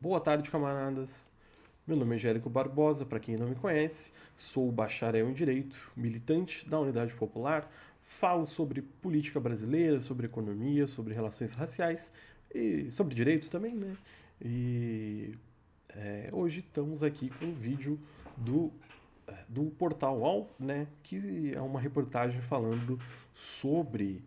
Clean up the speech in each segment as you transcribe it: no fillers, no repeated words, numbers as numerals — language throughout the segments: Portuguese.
Boa tarde, camaradas. Meu nome é Jérico Barbosa, para quem não me conhece, sou bacharel em Direito, militante da Unidade Popular, falo sobre política brasileira, sobre economia, sobre relações raciais e sobre direito também, né? E hoje estamos aqui com um vídeo do, do Portal UOL, né? Que é uma reportagem falando sobre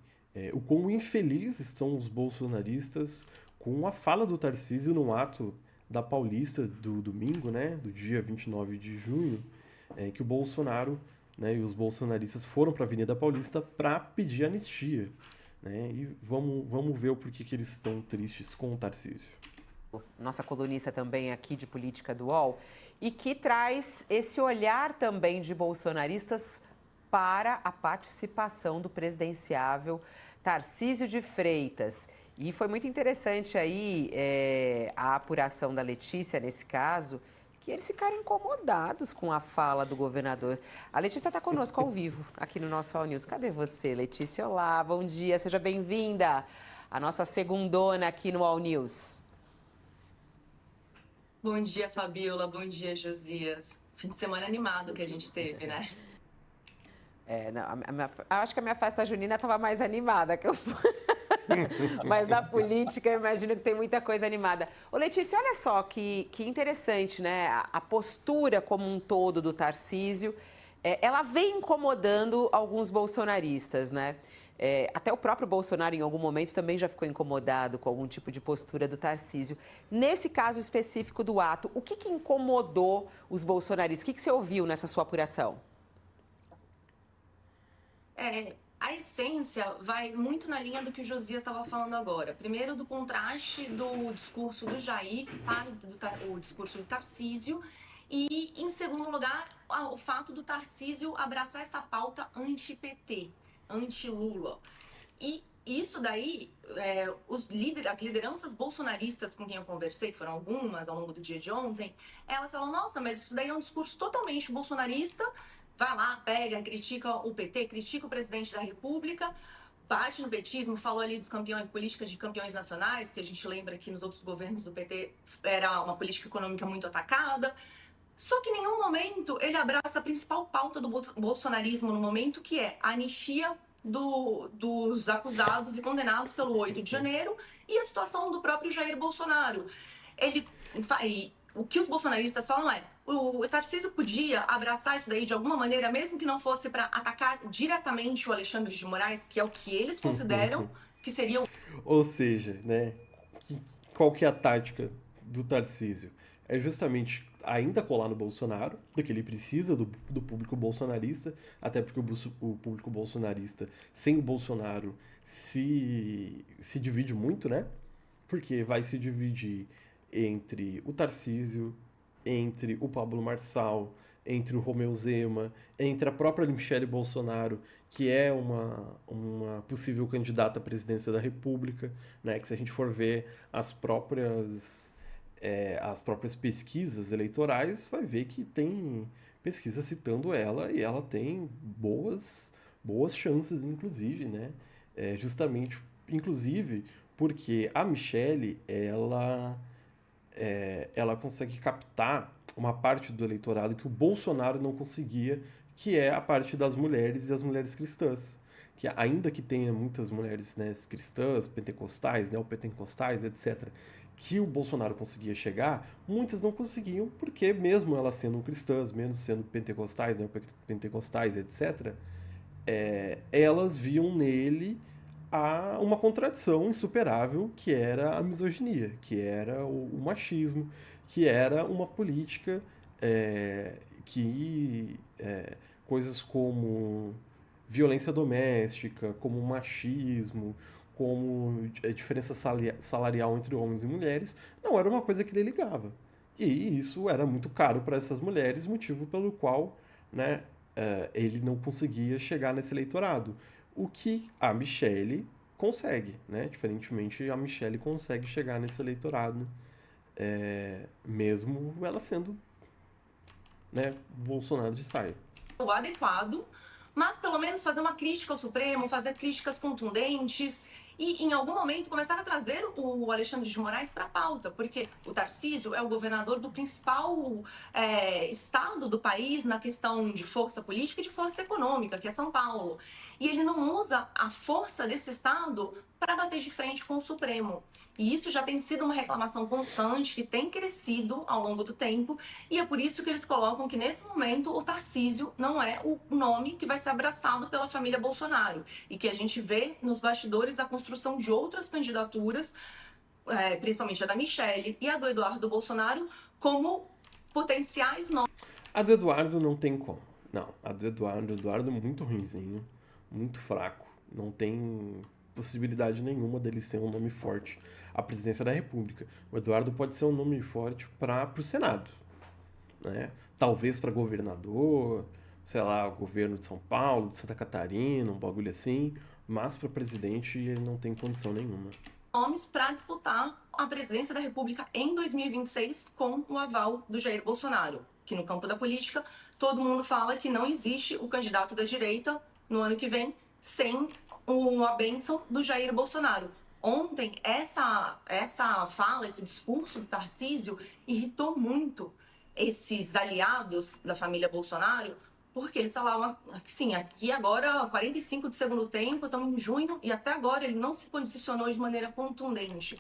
o quão infelizes estão os bolsonaristas com a fala do Tarcísio no ato da Paulista do domingo, né? Do dia 29 de junho, que o Bolsonaro, né, e os bolsonaristas foram para a Avenida Paulista para pedir anistia. Né? E vamos ver o porquê que eles estão tristes com o Tarcísio. Nossa colunista também aqui de política do UOL, e que traz esse olhar também de bolsonaristas para a participação do presidenciável Tarcísio de Freitas. E foi muito interessante aí a apuração da Letícia nesse caso, que eles ficaram incomodados com a fala do governador. A Letícia está conosco ao vivo aqui no nosso All News. Cadê você, Letícia? Olá, bom dia, seja bem-vinda. A nossa segundona aqui no All News. Bom dia, Fabiola. Bom dia, Josias. Fim de semana animado que a gente teve, né? Não, acho que a minha festa junina estava mais animada que eu mas na política eu imagino que tem muita coisa animada. Ô Letícia, olha só que interessante, né? A postura como um todo do Tarcísio, ela vem incomodando alguns bolsonaristas, né? Até o próprio Bolsonaro, em algum momento, também já ficou incomodado com algum tipo de postura do Tarcísio. Nesse caso específico do ato, o que incomodou os bolsonaristas? O que você ouviu nessa sua apuração? A essência vai muito na linha do que o Josias estava falando agora. Primeiro, do contraste do discurso do Jair para o discurso do Tarcísio. E, em segundo lugar, o fato do Tarcísio abraçar essa pauta anti-PT, anti-Lula. E isso daí, as lideranças bolsonaristas com quem eu conversei, que foram algumas ao longo do dia de ontem, elas falam, nossa, mas isso daí é um discurso totalmente bolsonarista. Vai lá, pega, critica o PT, critica o presidente da República, bate no petismo, falou ali dos campeões, políticas de campeões nacionais, que a gente lembra que nos outros governos do PT era uma política econômica muito atacada. Só que em nenhum momento ele abraça a principal pauta do bolsonarismo no momento, que é a anistia dos acusados e condenados pelo 8 de janeiro e a situação do próprio Jair Bolsonaro. Ele o que os bolsonaristas falam o Tarcísio podia abraçar isso daí de alguma maneira, mesmo que não fosse para atacar diretamente o Alexandre de Moraes, que é o que eles consideram que seria o... Ou seja, né, qual que é a tática do Tarcísio? É justamente ainda colar no Bolsonaro, porque ele precisa do público bolsonarista, até porque o público bolsonarista, sem o Bolsonaro, se divide muito, né? Porque vai se dividir entre o Tarcísio, entre o Pablo Marçal, entre o Romeu Zema, entre a própria Michelle Bolsonaro, que é uma possível candidata à presidência da República, né? Que se a gente for ver as próprias pesquisas eleitorais, vai ver que tem pesquisa citando ela e ela tem boas chances, inclusive, né? Justamente, inclusive, porque a Michelle, ela consegue captar uma parte do eleitorado que o Bolsonaro não conseguia, que é a parte das mulheres e as mulheres cristãs. Que ainda que tenha muitas mulheres, né, cristãs, pentecostais, neopentecostais, etc., que o Bolsonaro conseguia chegar, muitas não conseguiam, porque mesmo elas sendo cristãs, mesmo sendo pentecostais, neopentecostais, etc., elas viam nele uma contradição insuperável, que era a misoginia, que era o machismo, que era uma política coisas como violência doméstica, como machismo, como diferença salarial entre homens e mulheres, não era uma coisa que ele ligava. E isso era muito caro para essas mulheres, motivo pelo qual, né, ele não conseguia chegar nesse eleitorado. O que a Michelle consegue, né? Diferentemente, a Michelle consegue chegar nesse eleitorado, mesmo ela sendo, né, Bolsonaro de saia. adequado, mas pelo menos fazer uma crítica ao Supremo, fazer críticas contundentes e em algum momento começaram a trazer o Alexandre de Moraes para a pauta, porque o Tarcísio é o governador do principal estado do país na questão de força política e de força econômica, que é São Paulo. E ele não usa a força desse estado para bater de frente com o Supremo. E isso já tem sido uma reclamação constante, que tem crescido ao longo do tempo, e é por isso que eles colocam que, nesse momento, o Tarcísio não é o nome que vai ser abraçado pela família Bolsonaro, e que a gente vê nos bastidores a construção de outras candidaturas, principalmente a da Michelle e a do Eduardo Bolsonaro, como potenciais nomes. A do Eduardo não tem como. Não, a do Eduardo é muito ruinzinho, muito fraco. Não tem possibilidade nenhuma dele ser um nome forte à presidência da República. O Eduardo pode ser um nome forte para o Senado, né? Talvez para governador, sei lá, o governo de São Paulo, de Santa Catarina, um bagulho assim, mas para presidente ele não tem condição nenhuma. Nomes para disputar a presidência da República em 2026 com o aval do Jair Bolsonaro, que no campo da política todo mundo fala que não existe o candidato da direita no ano que vem sem a bênção do Jair Bolsonaro. Ontem, essa fala, esse discurso do Tarcísio irritou muito esses aliados da família Bolsonaro, porque eles falavam assim, aqui agora, 45 de segundo tempo, estamos em junho, e até agora ele não se posicionou de maneira contundente.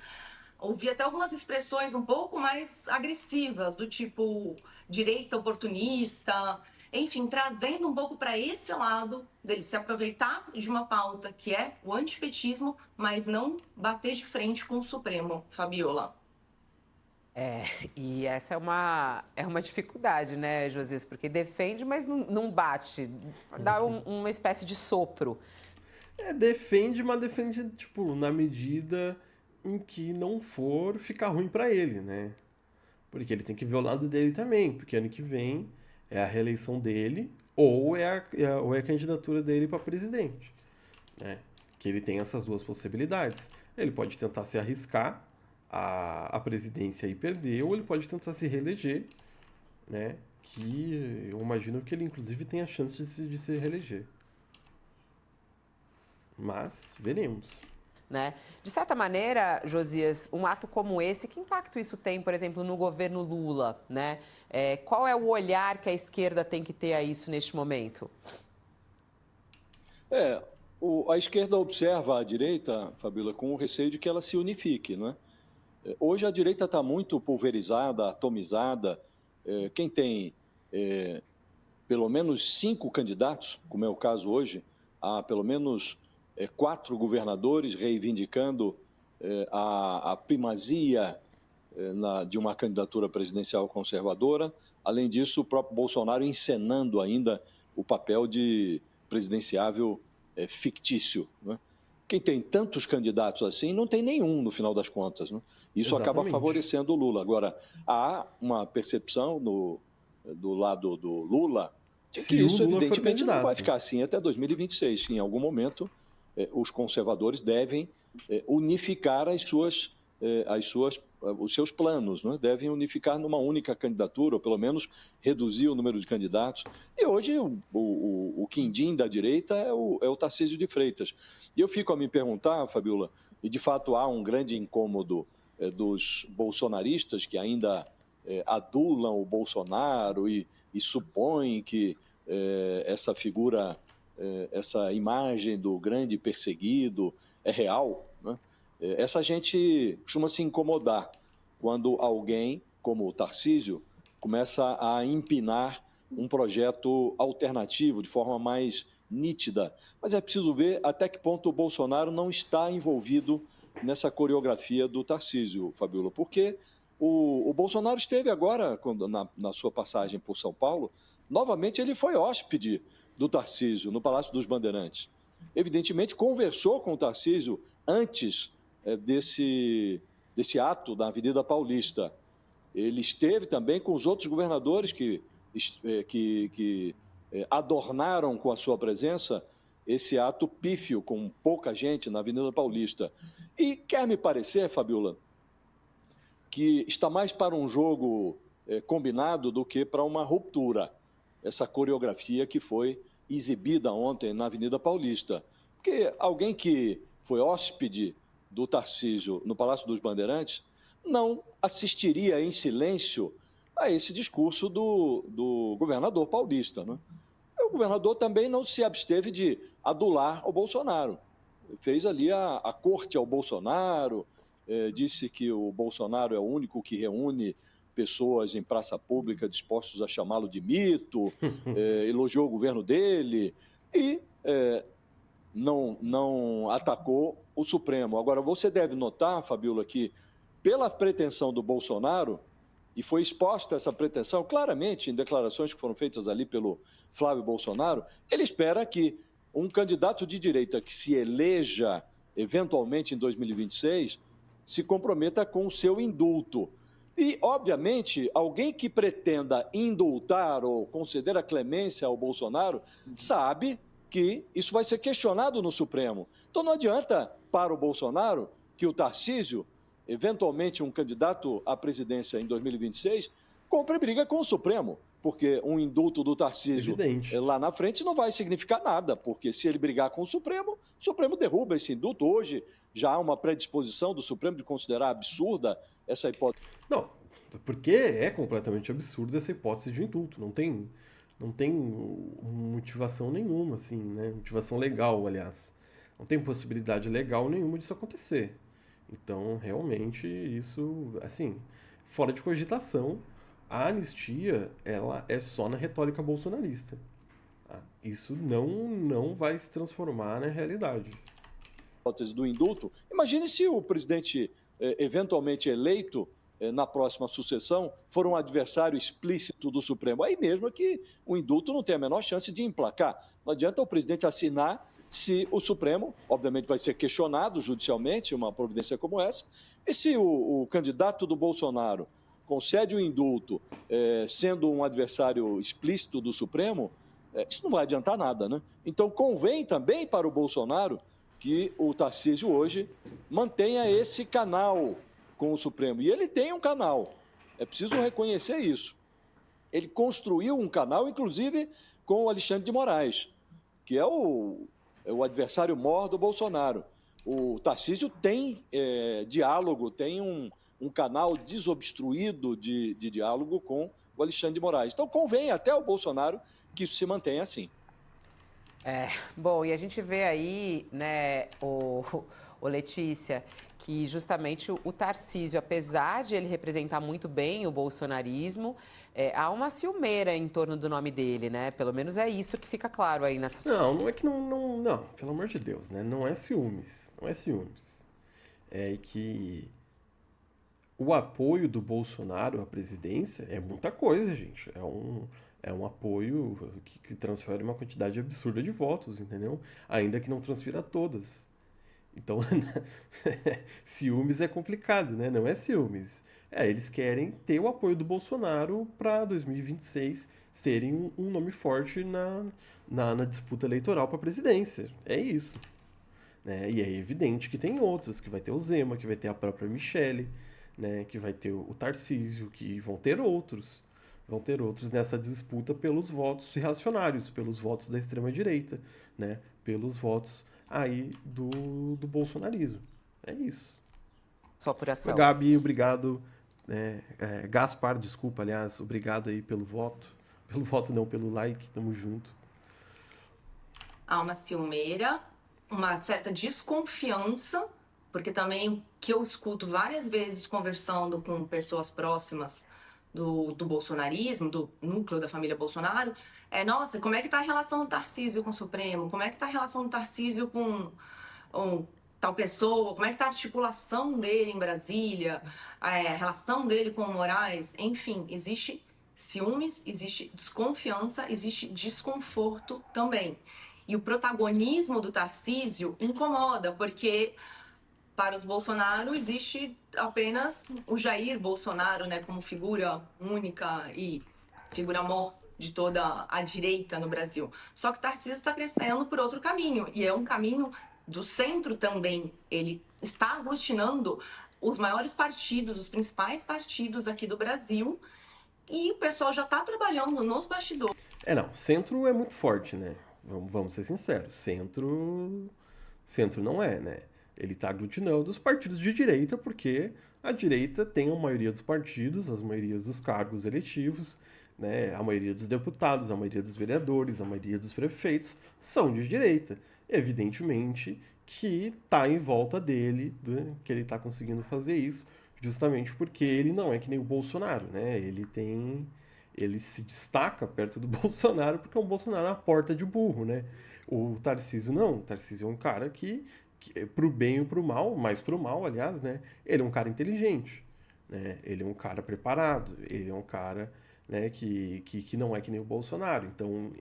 Ouvi até algumas expressões um pouco mais agressivas, do tipo direita oportunista, enfim, trazendo um pouco para esse lado dele se aproveitar de uma pauta que é o antipetismo, mas não bater de frente com o Supremo, Fabiola. E essa é uma dificuldade, né, Josias? Porque defende, mas não bate. Dá uma espécie de sopro. Defende, mas defende, tipo, na medida em que não for ficar ruim pra ele, né? Porque ele tem que ver o lado dele também, porque ano que vem é a reeleição dele ou é a candidatura dele pra presidente, né? Que ele tem essas duas possibilidades. Ele pode tentar se arriscar a presidência e perder, ou ele pode tentar se reeleger, né? Que eu imagino que ele, inclusive, tem a chance de se reeleger. Mas veremos. Né? De certa maneira, Josias, um ato como esse, que impacto isso tem, por exemplo, no governo Lula? Né? Qual é o olhar que a esquerda tem que ter a isso neste momento? A esquerda observa a direita, Fabíola, com o receio de que ela se unifique, não é? Hoje a direita está muito pulverizada, atomizada. Quem tem pelo menos 5 candidatos, como é o caso hoje, há pelo menos 4 governadores reivindicando a primazia de uma candidatura presidencial conservadora. Além disso, o próprio Bolsonaro encenando ainda o papel de presidenciável fictício, né? Quem tem tantos candidatos assim não tem nenhum no final das contas, né? Isso Exatamente. acaba favorecendo o Lula. Agora, há uma percepção do lado do Lula de que isso, evidentemente, não vai ficar assim até 2026. Em algum momento, os conservadores devem unificar os seus planos, né? Devem unificar numa única candidatura, ou pelo menos reduzir o número de candidatos. E hoje o quindim da direita é o Tarcísio de Freitas. E eu fico a me perguntar, Fabiola, e de fato há um grande incômodo dos bolsonaristas que ainda adulam o Bolsonaro e supõem que essa figura, essa imagem do grande perseguido é real, né? Essa gente costuma se incomodar quando alguém, como o Tarcísio, começa a empinar um projeto alternativo de forma mais nítida. Mas é preciso ver até que ponto o Bolsonaro não está envolvido nessa coreografia do Tarcísio, Fabiola, porque o Bolsonaro esteve agora, na sua passagem por São Paulo, novamente ele foi hóspede do Tarcísio, no Palácio dos Bandeirantes. Evidentemente, conversou com o Tarcísio antes desse ato da Avenida Paulista. Ele esteve também com os outros governadores que adornaram com a sua presença esse ato pífio, com pouca gente na Avenida Paulista. E quer me parecer, Fabiola, que está mais para um jogo combinado do que para uma ruptura, essa coreografia que foi exibida ontem na Avenida Paulista. Porque alguém que foi hóspede do Tarcísio no Palácio dos Bandeirantes, não assistiria em silêncio a esse discurso do governador paulista, né? O governador também não se absteve de adular o Bolsonaro. Fez ali a corte ao Bolsonaro, disse que o Bolsonaro é o único que reúne pessoas em praça pública dispostos a chamá-lo de mito, elogiou o governo dele e não atacou o Supremo. Agora, você deve notar, Fabiola, que pela pretensão do Bolsonaro, e foi exposta essa pretensão claramente em declarações que foram feitas ali pelo Flávio Bolsonaro, ele espera que um candidato de direita que se eleja eventualmente em 2026 se comprometa com o seu indulto. E, obviamente, alguém que pretenda indultar ou conceder a clemência ao Bolsonaro sabe que isso vai ser questionado no Supremo. Então não adianta para o Bolsonaro que o Tarcísio, eventualmente um candidato à presidência em 2026, compre briga com o Supremo, porque um indulto do Tarcísio lá na frente não vai significar nada, porque se ele brigar com o Supremo derruba esse indulto. Hoje já há uma predisposição do Supremo de considerar absurda essa hipótese. Não, porque é completamente absurda essa hipótese de indulto. Não tem motivação nenhuma, assim, né? Motivação legal, aliás. Não tem possibilidade legal nenhuma disso acontecer. Então, realmente, isso, assim, fora de cogitação, a anistia, ela é só na retórica bolsonarista. Tá? Isso não vai se transformar na realidade. Hipótese do indulto. Imagine se o presidente eventualmente eleito na próxima sucessão for um adversário explícito do Supremo. Aí mesmo é que o indulto não tem a menor chance de emplacar. Não adianta o presidente assinar se o Supremo, obviamente, vai ser questionado judicialmente, uma providência como essa, e se o candidato do Bolsonaro concede o indulto sendo um adversário explícito do Supremo, isso não vai adiantar nada, né? Então, convém também para o Bolsonaro que o Tarcísio hoje mantenha esse canal com o Supremo. E ele tem um canal, é preciso reconhecer isso. Ele construiu um canal, inclusive, com o Alexandre de Moraes, que é o adversário maior do Bolsonaro. O Tarcísio tem diálogo, tem um canal desobstruído de diálogo com o Alexandre de Moraes. Então, convém até ao Bolsonaro que isso se mantenha assim. Bom, e a gente vê aí, né, o Letícia, que justamente o Tarcísio, apesar de ele representar muito bem o bolsonarismo, há uma ciumeira em torno do nome dele, né? Pelo menos é isso que fica claro aí nessa... Não é que não, pelo amor de Deus, né? Não é ciúmes, não é ciúmes. É que o apoio do Bolsonaro à presidência é muita coisa, gente. É um apoio que transfere uma quantidade absurda de votos, entendeu? Ainda que não transfira todas. Então, ciúmes é complicado, né? Não é ciúmes. Eles querem ter o apoio do Bolsonaro para 2026 serem um nome forte na disputa eleitoral para a presidência. É isso. Né? E é evidente que tem outros, que vai ter o Zema, que vai ter a própria Michelle, né? Que vai ter o Tarcísio, que vão ter outros. Vão ter outros nessa disputa pelos votos reacionários, pelos votos da extrema-direita, né? Pelos votos aí do bolsonarismo. É isso. Só apuração. Gabi, obrigado. Gaspar, desculpa, aliás, obrigado aí pelo voto. Pelo voto não, pelo like, tamo junto. Há uma ciumeira, uma certa desconfiança, porque também que eu escuto várias vezes conversando com pessoas próximas do bolsonarismo, do núcleo da família Bolsonaro, nossa, como é que está a relação do Tarcísio com o Supremo? Como é que está a relação do Tarcísio com tal pessoa? Como é que está a articulação dele em Brasília? A relação dele com o Moraes? Enfim, existe ciúmes, existe desconfiança, existe desconforto também. E o protagonismo do Tarcísio incomoda, porque para os Bolsonaro existe apenas o Jair Bolsonaro, né, como figura única e figura maior de toda a direita no Brasil. Só que o Tarcísio está crescendo por outro caminho, e é um caminho do centro também. Ele está aglutinando os maiores partidos, os principais partidos aqui do Brasil, e o pessoal já está trabalhando nos bastidores. Centro é muito forte, né? Vamos ser sinceros. Centro não é, né? Ele está aglutinando os partidos de direita porque a direita tem a maioria dos partidos, as maiorias dos cargos eletivos, né? A maioria dos deputados, a maioria dos vereadores, a maioria dos prefeitos são de direita. Evidentemente que está em volta dele, né, que ele está conseguindo fazer isso, justamente porque ele não é que nem o Bolsonaro, né? Ele se destaca perto do Bolsonaro porque o Bolsonaro é uma porta de burro, né? O Tarcísio não. O Tarcísio é um cara que pro bem ou pro mal, mais pro mal, aliás, né? Ele é um cara inteligente, né? Ele é um cara preparado, ele é um cara, né, que não é que nem o Bolsonaro. Então,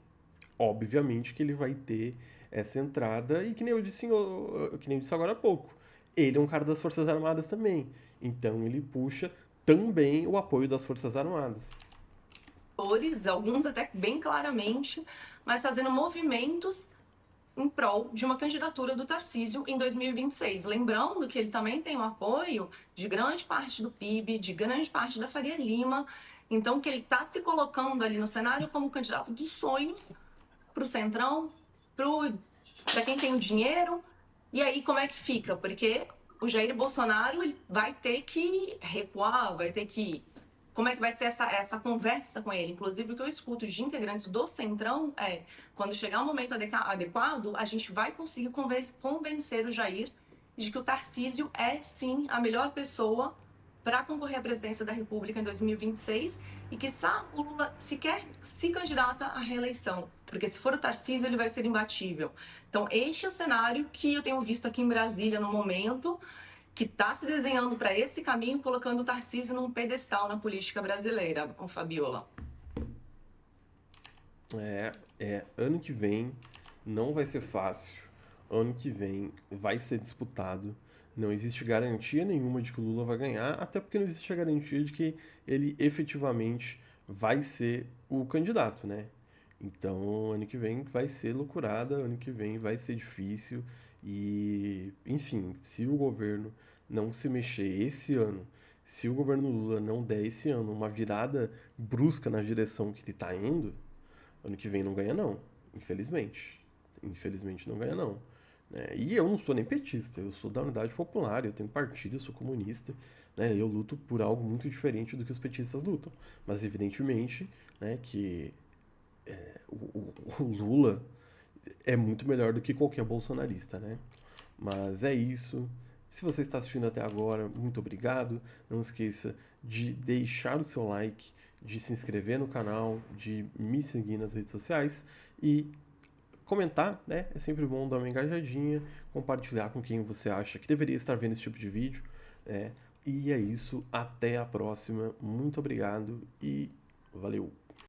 obviamente que ele vai ter essa entrada e que nem eu disse agora há pouco. Ele é um cara das Forças Armadas também. Então, ele puxa também o apoio das Forças Armadas. Alguns até bem claramente, mas fazendo movimentos em prol de uma candidatura do Tarcísio em 2026. Lembrando que ele também tem o apoio de grande parte do PIB, de grande parte da Faria Lima, então que ele está se colocando ali no cenário como o candidato dos sonhos para o Centrão, para quem tem o dinheiro. E aí como é que fica? Porque o Jair Bolsonaro ele vai ter que recuar, vai ter que... Como é que vai ser essa conversa com ele? Inclusive, o que eu escuto de integrantes do Centrão é: quando chegar o momento adequado, a gente vai conseguir convencer o Jair de que o Tarcísio é, sim, a melhor pessoa para concorrer à presidência da República em 2026 e que o Lula sequer se candidata à reeleição. Porque se for o Tarcísio, ele vai ser imbatível. Então, este é o cenário que eu tenho visto aqui em Brasília no momento, que está se desenhando para esse caminho, colocando o Tarcísio num pedestal na política brasileira, com Fabiola. Ano que vem não vai ser fácil. Ano que vem vai ser disputado. Não existe garantia nenhuma de que o Lula vai ganhar, até porque não existe a garantia de que ele efetivamente vai ser o candidato, né? Então, ano que vem vai ser loucurada, ano que vem vai ser difícil e, enfim, se o governo não se mexer esse ano, se o governo Lula não der esse ano uma virada brusca na direção que ele está indo, ano que vem não ganha não, infelizmente. Infelizmente não ganha não. Né? E eu não sou nem petista, eu sou da Unidade Popular, eu tenho partido, eu sou comunista, né? Eu luto por algo muito diferente do que os petistas lutam. Mas evidentemente, né, que o Lula é muito melhor do que qualquer bolsonarista, né? Mas é isso. Se você está assistindo até agora, muito obrigado. Não esqueça de deixar o seu like, de se inscrever no canal, de me seguir nas redes sociais e comentar, né? É sempre bom dar uma engajadinha, compartilhar com quem você acha que deveria estar vendo esse tipo de vídeo, né? E é isso. Até a próxima. Muito obrigado e valeu!